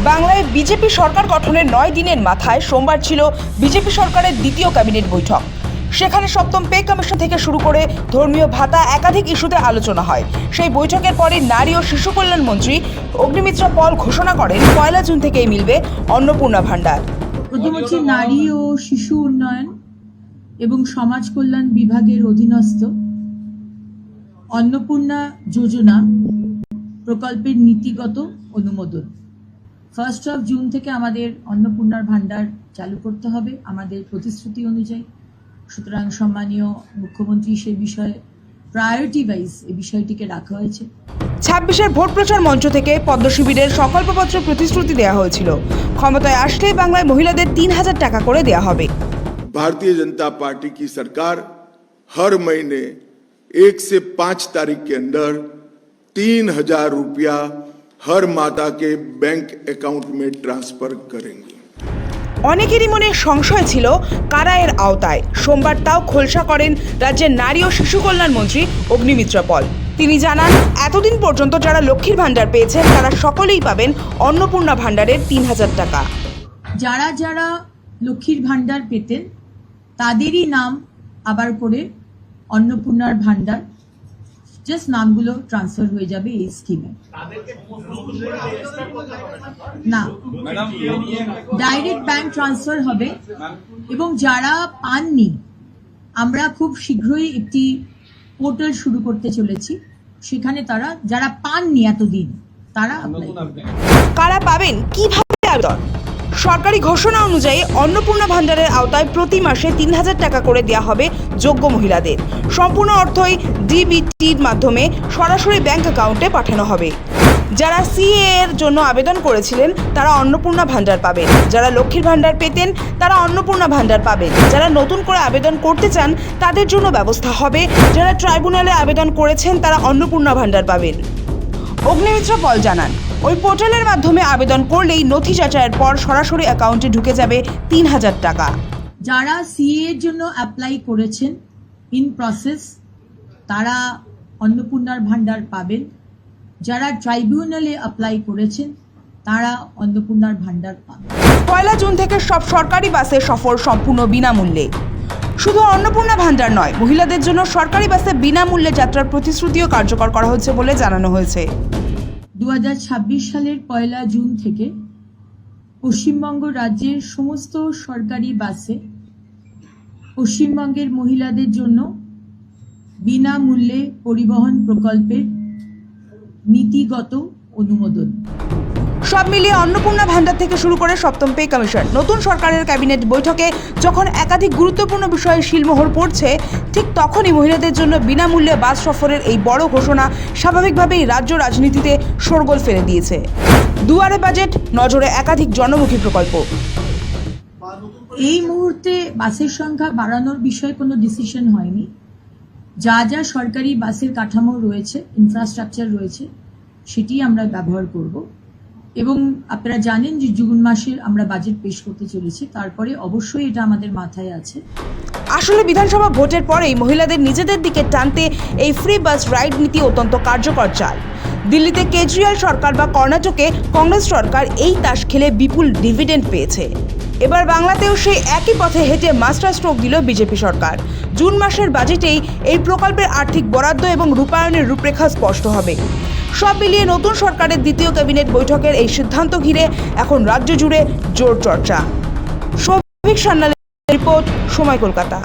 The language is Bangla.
বাংলায় বিজেপি সরকার গঠনের 9 দিনের মাথায় সোমবার ছিল বিজেপি সরকারের দ্বিতীয় ক্যাবিনেট বৈঠক। সেখানে সপ্তম পে কমিশন থেকে শুরু করে ধর্মীয় ভাতা একাধিক ইস্যুতে আলোচনা হয়। সেই বৈঠকের পরে নারী ও শিশু কল্যাণ মন্ত্রী অগ্নিমিত্রা পল ঘোষণা করেন 1 জুন থেকেই মিলবে অন্নপূর্ণা ভান্ডার। প্রথম হচ্ছে নারী ও শিশু উন্নয়ন এবং সমাজ কল্যাণ বিভাগের অধীনস্থ অন্নপূর্ণা যোজনা প্রকল্পের নীতিগত অনুমোদন। 1 জুন থেকে আমাদের অন্নপূর্ণার ভান্ডার চালু করতে হবে আমাদের প্রতিশ্রুতি অনুযায়ী। সুতরাং সম্মানীয় মুখ্যমন্ত্রী সেই বিষয়ে প্রায়োরিটি ওয়াইজ এই বিষয়টিকে রাখা হয়েছে। 26-এর ভোট প্রচার মঞ্চ থেকে পদ্ম শিবিরের সংকল্পপত্রে প্রতিশ্রুতি দেওয়া হয়েছিল, ক্ষমতায় আসলে বাংলায় মহিলাদের 3000 টাকা করে দেওয়া হবে। भारतीय जनता पार्टी की सरकार हर महीने 1 से 5 तारीख के अंदर 3000 रुपया हर माता के बैंक अकाउंट में ट्रांसफर करेंगे। অনেকেরই মনে সংশয় ছিল কারা এর আওতায়। সোমবার তাও খোলসা করেন রাজ্যের নারী ও শিশু কল্যাণ মন্ত্রী অগ্নিমিত্রা পল। তিনি জানান, এতদিন পর্যন্ত যারা লক্ষ্মীর ভান্ডার পেয়েছেন তারা সকলেই পাবেন অন্নপূর্ণা ভান্ডারের 3000 টাকা। যারা যারা লক্ষ্মীর ভান্ডার পেতেন তাদেরই নাম আবার করে অন্নপূর্ণার ভান্ডার জাস্ট নামগুলো ট্রান্সফার হয়ে যাবে এই স্কিমে। না, ডাইরেক্ট ব্যাংক ট্রান্সফার হবে এবং যারা পাননি আমরা খুব শীঘ্রই একটি পোর্টাল শুরু করতে চলেছি, সেখানে তারা যারা পাননি এতদিন তারা কারা পাবেন, কিভাবে আবেদন। সরকারি ঘোষণা অনুযায়ী অন্নপূর্ণা ভান্ডারের আওতায় প্রতি মাসে 3000 টাকা করে দেওয়া হবে যোগ্য মহিলাদের। সম্পূর্ণ অর্থই ডিবিটির মাধ্যমে সরাসরি ব্যাংক অ্যাকাউন্টে পাঠানো হবে। যারা সিএ এর জন্য আবেদন করেছিলেন তারা অন্নপূর্ণা ভান্ডার পাবেন। যারা লক্ষ্মীর ভান্ডার পেতেন তারা অন্নপূর্ণা ভান্ডার পাবেন। যারা নতুন করে আবেদন করতে চান তাদের জন্য ব্যবস্থা হবে। যারা ট্রাইব্যুনালে আবেদন করেছেন তারা অন্নপূর্ণা ভান্ডার পাবেন। অগ্নিমিত্রা পল জানান, ওই পোর্টালের মাধ্যমে আবেদন করলেই নথি যাচাইয়ের পর সরাসরি অ্যাকাউন্টে ঢুকে যাবে 3000 টাকা। যারা সিএ এর জন্য অ্যাপ্লাই করেছেন ইন প্রসেস তারা অন্নপূর্ণার ভান্ডার পাবেন। যারা ট্রাইব্যুনালে অ্যাপ্লাই করেছেন তারা অন্নপূর্ণার ভান্ডার পাবেন। 1 জুন থেকে সব সরকারি বাসে সফর সম্পূর্ণ বিনামূল্যে। শুধু অন্নপূর্ণা ভান্ডার নয়, মহিলাদের জন্য সরকারি বাসে বিনামূল্যে যাত্রার প্রতিশ্রুতিও কার্যকর করা হচ্ছে বলে জানানো হয়েছে। 2026 সালের 1 জুন থেকে পশ্চিমবঙ্গ রাজ্যের সমস্ত সরকারি বাসে পশ্চিমবঙ্গের মহিলাদের জন্য বিনামূল্যে পরিবহন প্রকল্পের নীতিগত অনুমোদন। সব মিলিয়ে অন্নপূর্ণা ভান্ডার থেকে শুরু করে সপ্তম পে কমিশন, নতুন সরকারের ক্যাবিনেট বৈঠকে যখন একাধিক গুরুত্বপূর্ণ বিষয়ে শিলমোহর পড়ছে, ঠিক তখনই মহিলাদের জন্য বিনামূল্যে বাস সফরের এই বড় ঘোষণা স্বাভাবিকভাবেই রাজ্য রাজনীতিতে শোরগোল ফেলে দিয়েছে। দুয়ারে বাজেট, নজরে একাধিক জনমুখী প্রকল্প। এই মুহূর্তে বাসের সংখ্যা বাড়ানোর বিষয়ে কোনো ডিসিশন হয়নি। যা যা সরকারি বাসের কাঠামো রয়েছে, ইনফ্রাস্ট্রাকচার রয়েছে, সেটি আমরা ব্যবহার করব। এবং আপনারা জানেন যে জুন মাসে আমরা বাজেট পেশ করতে চলেছি, তারপরে অবশ্যই এটা আমাদের মাথায় আছে। আসলে বিধানসভা ভোটের পরেই মহিলাদের নিজেদের দিকে টানতে এই ফ্রি বাস রাইড নীতি অত্যন্ত কার্যকর চাল। দিল্লিতে কেজরিওয়াল সরকার বা কর্ণাটকে কংগ্রেস সরকার এই তাস খেলে বিপুল ডিভিডেন্ড পেয়েছে। এবার বাংলাতেও সেই একই পথে হেঁটে মাস্টার স্ট্রোক দিল বিজেপি সরকার। জুন মাসের বাজেটেই এই প্রকল্পের আর্থিক বরাদ্দ এবং রূপায়ণের রূপরেখা স্পষ্ট হবে। সব মিলিয়ে নতুন সরকারের দ্বিতীয় ক্যাবিনেট বৈঠকের এই সিদ্ধান্ত ঘিরে এখন রাজ্য জুড়ে জোর চর্চা। সৌভিক সান্যালের রিপোর্ট, সময় কলকাতা।